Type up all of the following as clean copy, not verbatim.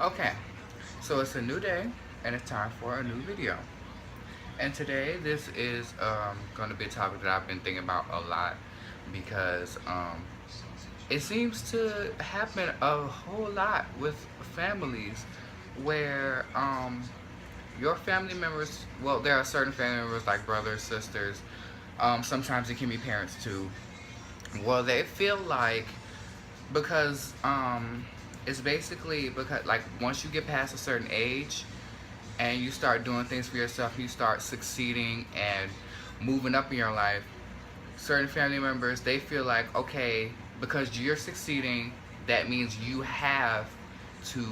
Okay, so it's a new day and it's time for a new video. And today this is going to be a topic that I've been thinking about a lot because it seems to happen a whole lot with families where your family members, well, there are certain family members like brothers, sisters, sometimes it can be parents too. Well, they feel like because it's basically because like once you get past a certain age and you start doing things for yourself, you start succeeding and moving up in your life, certain family members, they feel like, okay, because you're succeeding, that means you have to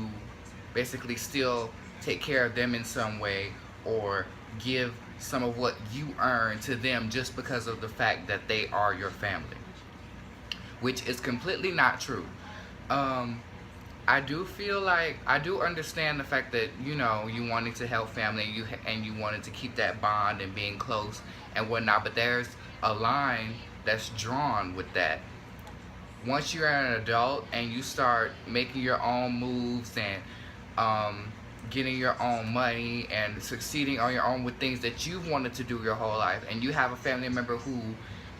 basically still take care of them in some way or give some of what you earn to them just because of the fact that they are your family, which is completely not true. um, I do feel like I do understand the fact that you wanted to help family and you wanted to keep that bond and being close and whatnot, but there's a line that's drawn with that. Once you're an adult and you start making your own moves and getting your own money and succeeding on your own with things that you've wanted to do your whole life, and you have a family member who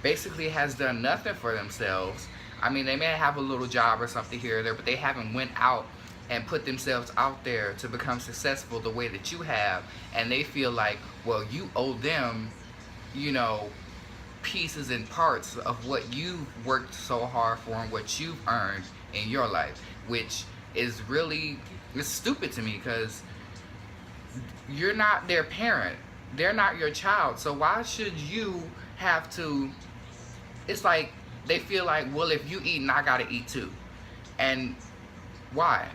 basically has done nothing for themselves. I mean, they may have a little job or something here or there, but they haven't went out and put themselves out there to become successful the way that you have, and they feel like, well, you owe them, you know, pieces and parts of what you've worked so hard for and what you've earned in your life, which is really, it's stupid to me because you're not their parent. They're not your child. So why should you have to, it's like they feel like, well, if you eat, I gotta eat too. And why?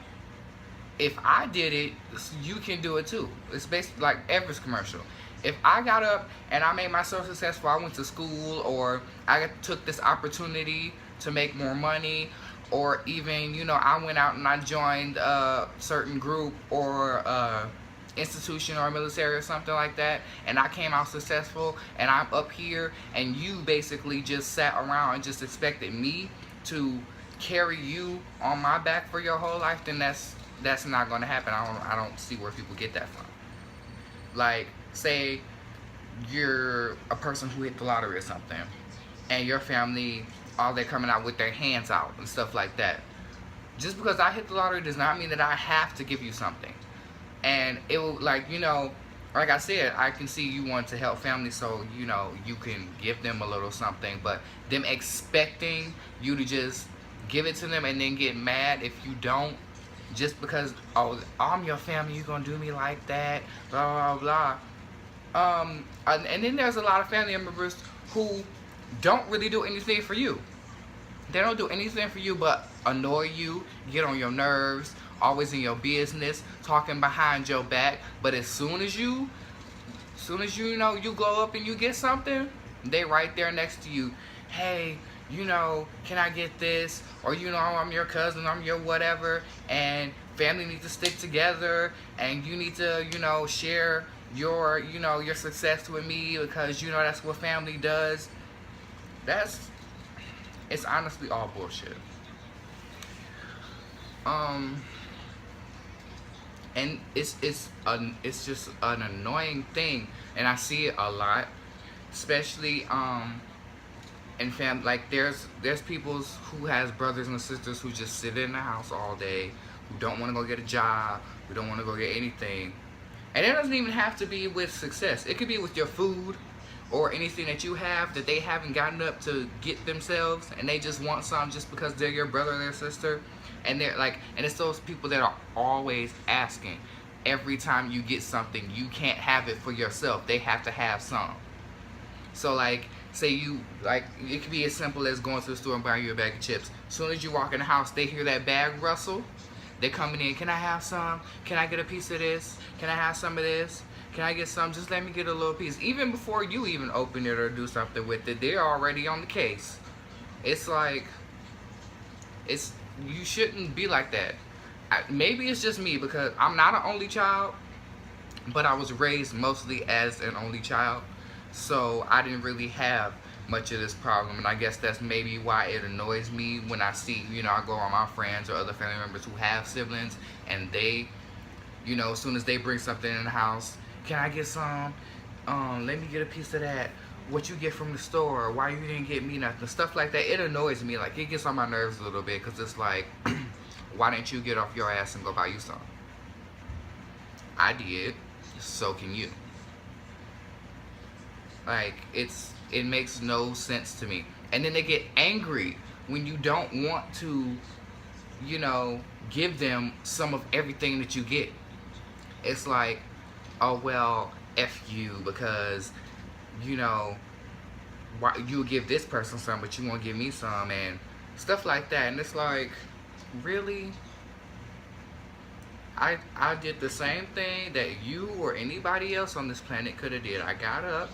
If I did it, you can do it too. It's basically like Everest commercial. If I got up and I made myself successful, I went to school, or I took this opportunity to make more money, or even, I went out and I joined a certain group or institution or military or something like that, and I came out successful, and I'm up here, and you basically just sat around and just expected me to carry you on my back for your whole life, then that's not going to happen. I don't see where people get that from. Like, say you're a person who hit the lottery or something, and your family, all they're coming out with their hands out and stuff like that. Just because I hit the lottery does not mean that I have to give you something. And it will, like, like I said, I can see you want to help family, so you can give them a little something, but them expecting you to just give it to them and then get mad if you don't, just because, oh, I'm your family, you gonna do me like that, blah blah blah. And then there's a lot of family members who don't really do anything for you. They don't do anything for you but annoy you, get on your nerves, always in your business, talking behind your back. But as soon as you you glow up and you get something, they right there next to you. Hey, can I get this? Or I'm your cousin, I'm your whatever, and family needs to stick together, and you need to, share your, your success with me, because that's what family does. It's honestly all bullshit. Um, and it's just an annoying thing, and I see it a lot, especially in like there's people who has brothers and sisters who just sit in the house all day, who don't want to go get a job, who don't want to go get anything. And it doesn't even have to be with success. It could be with your food or anything that you have that they haven't gotten up to get themselves, and they just want some just because they're your brother or their sister. And they're like, and it's those people that are always asking. Every time you get something, you can't have it for yourself. They have to have some. So like, say you, like, it could be as simple as going to the store and buying you a bag of chips. As soon as you walk in the house, they hear that bag rustle. They're coming in, can I have some? Can I get a piece of this? Can I have some of this? Can I get some? Just let me get a little piece. Even before you even open it or do something with it, they're already on the case. It's like, you shouldn't be like that. Maybe it's just me because I'm not an only child, but I was raised mostly as an only child. So I didn't really have much of this problem. And I guess that's maybe why it annoys me when I see, I go on my friends or other family members who have siblings, and they, as soon as they bring something in the house, can I get some? Let me get a piece of that. What you get from the store? Why you didn't get me nothing? Stuff like that. It annoys me. Like, it gets on my nerves a little bit, because it's like, why didn't you get off your ass and go buy you some? I did. So can you. Like, it makes no sense to me. And then they get angry when you don't want to, give them some of everything that you get. It's like, oh, well, F you, because, why you give this person some, but you won't give me some, and stuff like that. And it's like, really? I did the same thing that you or anybody else on this planet could have did. I got up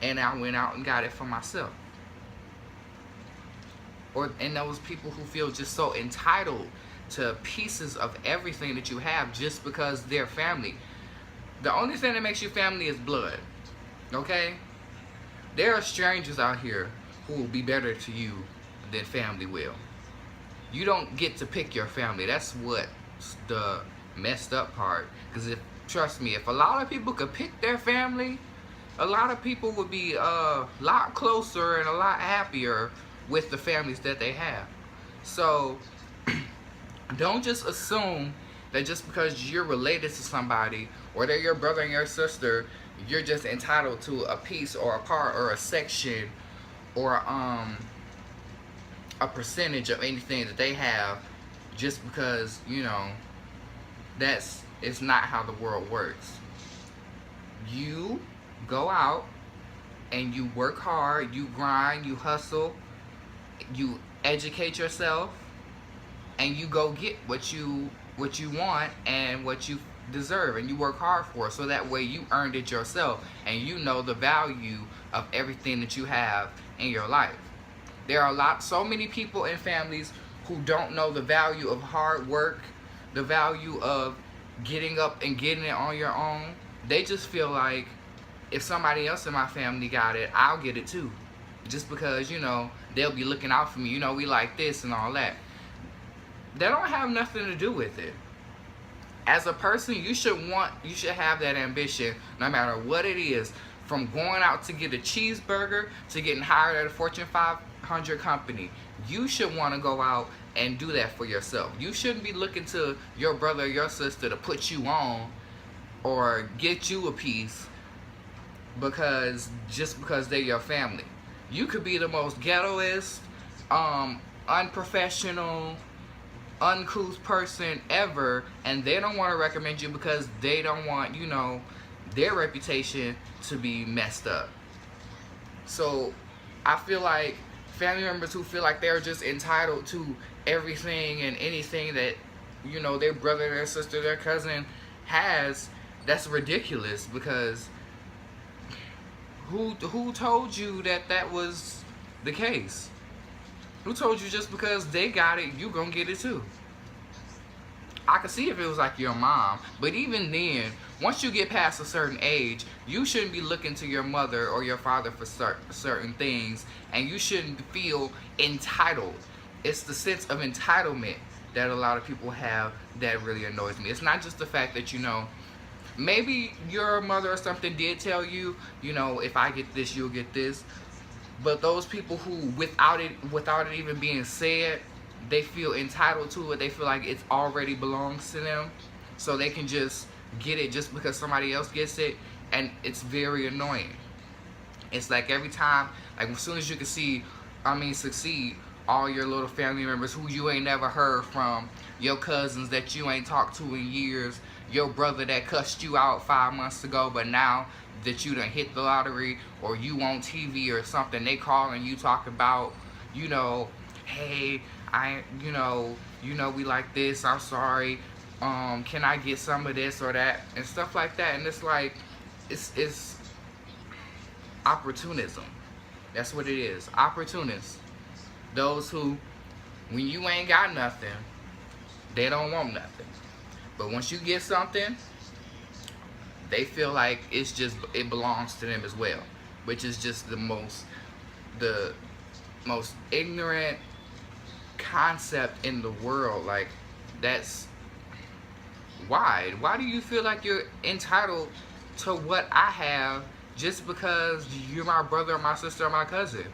and I went out and got it for myself. And those people who feel just so entitled to pieces of everything that you have just because they're family. The only thing that makes you family is blood. Okay? There are strangers out here who will be better to you than family will. You don't get to pick your family. That's what's the messed up part. Because trust me, if a lot of people could pick their family, a lot of people would be a lot closer and a lot happier with the families that they have. So don't just assume that just because you're related to somebody, or they're your brother and your sister, you're just entitled to a piece or a part or a section or a percentage of anything that they have, just because, it's not how the world works. You go out and you work hard, you grind, you hustle, you educate yourself, and you go get what you want and what you deserve, and you work hard for it, so that way you earned it yourself, and you know the value of everything that you have in your life. There are so many people in families who don't know the value of hard work, the value of getting up and getting it on your own. They just feel like, if somebody else in my family got it, I'll get it too, just because, they'll be looking out for me, we like this and all that. That don't have nothing to do with it. As a person, you should have that ambition, no matter what it is, from going out to get a cheeseburger to getting hired at a Fortune 500 company. You should want to go out and do that for yourself. You shouldn't be looking to your brother or your sister to put you on or get you a piece just because they're your family. You could be the most ghettoest, unprofessional, uncouth person ever, and they don't want to recommend you because they don't want, their reputation to be messed up. So I feel like family members who feel like they're just entitled to everything and anything that, their brother, their sister, their cousin has, that's ridiculous, because who told you that was the case? Who told you just because they got it, you gonna get it too? I could see if it was like your mom, but even then, once you get past a certain age, you shouldn't be looking to your mother or your father for certain things, and you shouldn't feel entitled. It's the sense of entitlement that a lot of people have that really annoys me. It's not just the fact that, maybe your mother or something did tell you, if I get this, you'll get this. But those people who, without it even being said, they feel entitled to it. They feel like it already belongs to them, so they can just get it just because somebody else gets it, and it's very annoying. It's like every time, like as soon as you can succeed, all your little family members who you ain't never heard from, your cousins that you ain't talked to in years, your brother that cussed you out 5 months ago, but now that you done hit the lottery, or you on TV or something, they calling you talking about, hey, we like this, I'm sorry, can I get some of this or that, and stuff like that. And it's like, it's opportunism. That's what it is, opportunists. Those who, when you ain't got nothing, they don't want nothing. But once you get something, they feel like it belongs to them as well, which is just the most the most ignorant concept in the world. Like, that's why do you feel like you're entitled to what I have just because you're my brother or my sister or my cousin?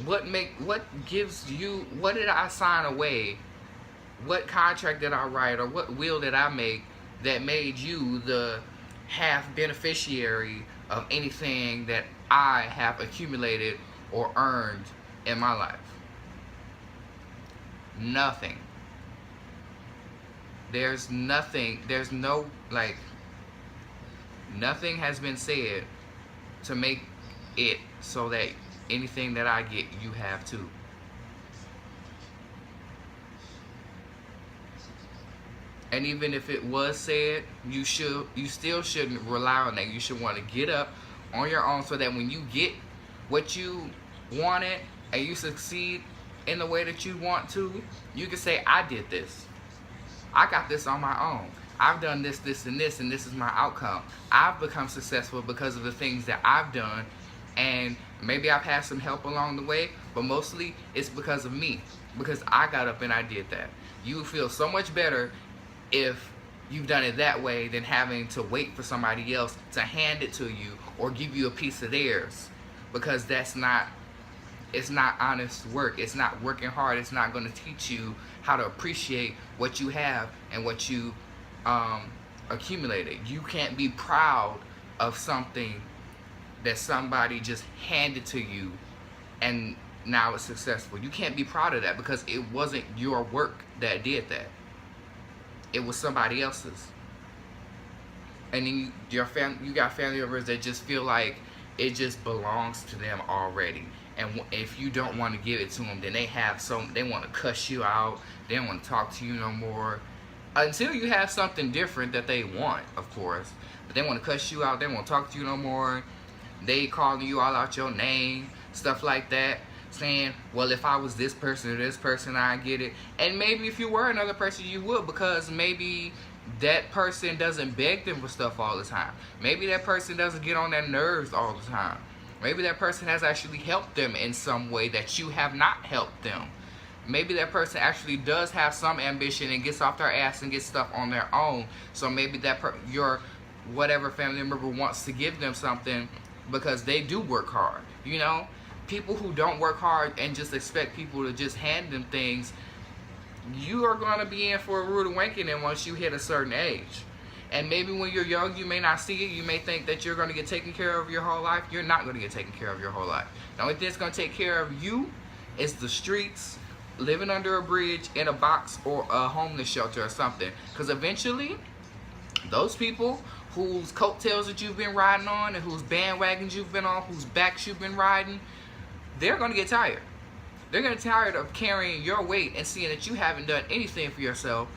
What gives you, what did I sign away? What contract did I write, or what will did I make that made you the half beneficiary of anything that I have accumulated or earned in my life? Nothing. There's nothing, there's no, like, nothing has been said to make it so that anything that I get, you have too. And even if it was said, you still shouldn't rely on that. You should want to get up on your own so that when you get what you wanted and you succeed in the way that you want to, you can say, I did this. I got this on my own. I've done this, this, and this is my outcome. I've become successful because of the things that I've done, and maybe I've had some help along the way, but mostly it's because of me, because I got up and I did that. You feel so much better if you've done it that way than having to wait for somebody else to hand it to you or give you a piece of theirs, because it's not honest work. It's not working hard. It's not going to teach you how to appreciate what you have and what you accumulated. You can't be proud of something that somebody just handed to you and now it's successful. You can't be proud of that because it wasn't your work that did that. It was somebody else's. And then you got family members that just feel like it just belongs to them already. And if you don't want to give it to them, then they want to cuss you out. They don't want to talk to you no more. Until you have something different that they want, of course. But they want to cuss you out. They won't talk to you no more. They calling you all out your name, stuff like that. Saying, well, if I was this person or this person, I'd get it. And maybe if you were another person, you would, because maybe that person doesn't beg them for stuff all the time. Maybe that person doesn't get on their nerves all the time. Maybe that person has actually helped them in some way that you have not helped them. Maybe that person actually does have some ambition and gets off their ass and gets stuff on their own. So maybe your whatever family member wants to give them something because they do work hard. You know, people who don't work hard and just expect people to just hand them things, you are going to be in for a rude awakening once you hit a certain age. And maybe when you're young, you may not see it. You may think that you're going to get taken care of your whole life. You're not going to get taken care of your whole life. The only thing that's going to take care of you is the streets, living under a bridge, in a box, or a homeless shelter or something. Because eventually, those people whose coattails that you've been riding on and whose bandwagons you've been on, whose backs you've been riding, they're going to get tired. They're going to get tired of carrying your weight and seeing that you haven't done anything for yourself,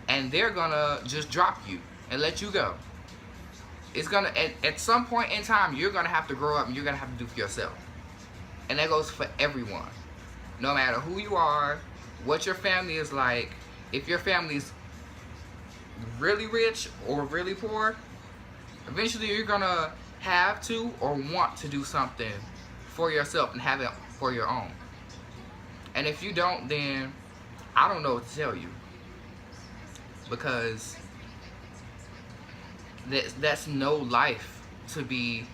and they're going to just drop you and let you go. It's gonna, at some point in time, you're gonna have to grow up and you're gonna have to do for yourself. And that goes for everyone. No matter who you are, what your family is like, if your family's really rich or really poor, eventually you're gonna have to or want to do something for yourself and have it for your own. And if you don't, then I don't know what to tell you. Because that's no life to be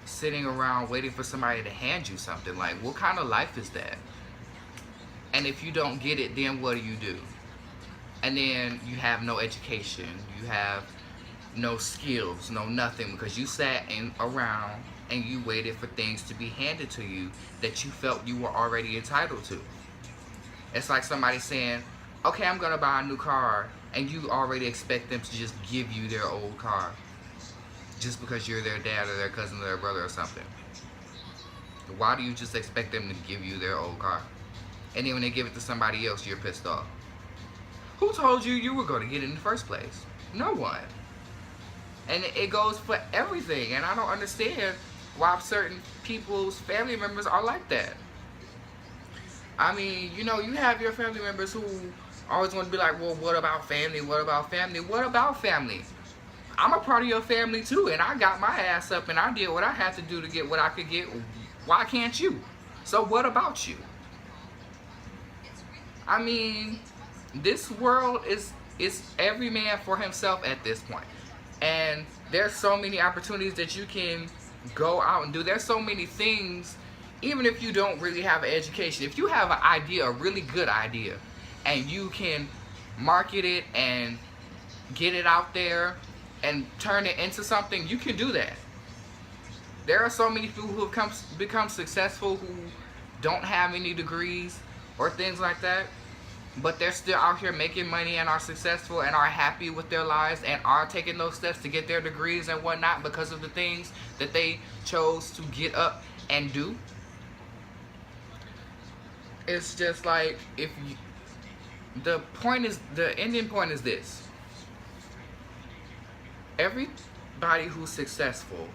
sitting around waiting for somebody to hand you something. Like, what kind of life is that? And if you don't get it, then what do? And then you have no education, you have no skills, no nothing, because you sat around and you waited for things to be handed to you that you felt you were already entitled to. It's like somebody saying, okay, I'm gonna buy a new car, and you already expect them to just give you their old car just because you're their dad or their cousin or their brother or something. Why do you just expect them to give you their old car? And then when they give it to somebody else, you're pissed off. Who told you you were going to get it in the first place? No one. And it goes for everything. And I don't understand why certain people's family members are like that. I mean, you know, you have your family members who always want to be like, well, what about family? What about family? What about family? I'm a part of your family too, and I got my ass up and I did what I had to do to get what I could get Why can't you? So what about you? I mean, this world is every man for himself at this point. And there's so many opportunities that you can go out and do. There's so many things, even if you don't really have an education, if you have an idea, a really good idea, and you can market it and get it out there and turn it into something, you can do that. There are so many people who have become successful who don't have any degrees or things like that, but they're still out here making money and are successful and are happy with their lives and are taking those steps to get their degrees and whatnot because of the things that they chose to get up and do. It's just like, if you, the ending point is this: everybody who's successful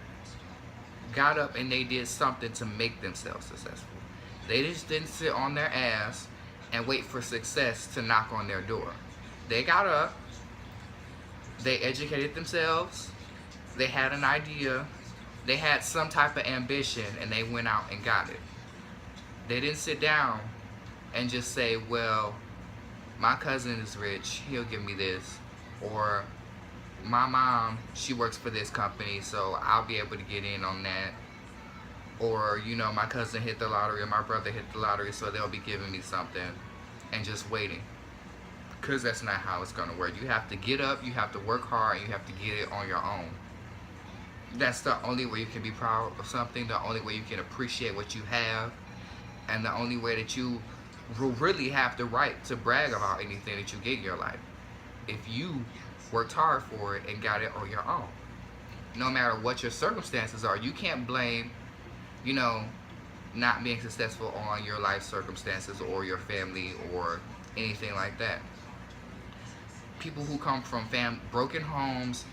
got up and they did something to make themselves successful. They just didn't sit on their ass and wait for success to knock on their door. They got up, they educated themselves, they had an idea, they had some type of ambition, and they went out and got it. They didn't sit down and just say, well, my cousin is rich, he'll give me this, or my mom, she works for this company, so I'll be able to get in on that. Or, you know, my cousin hit the lottery or my brother hit the lottery, so they'll be giving me something, and just waiting. Because that's not how it's going to work. You have to get up, you have to work hard, and you have to get it on your own. That's the only way you can be proud of something, the only way you can appreciate what you have, and the only way that you will really have the right to brag about anything that you get in your life. If you worked hard for it and got it on your own. No matter what your circumstances are, you can't blame, you know, not being successful on your life circumstances or your family or anything like that. People who come from broken homes,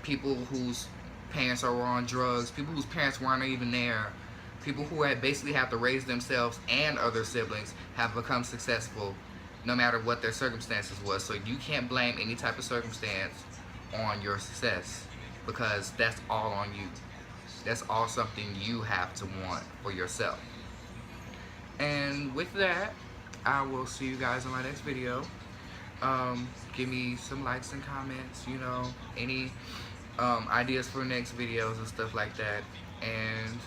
people whose parents are on drugs, people whose parents weren't even there, people who had basically have to raise themselves and other siblings have become successful no matter what their circumstances was. So you can't blame any type of circumstance on your success, because that's all on you. That's all something you have to want for yourself. And with that, I will see you guys in my next video. Give me some likes and comments, you know, any ideas for next videos and stuff like that. And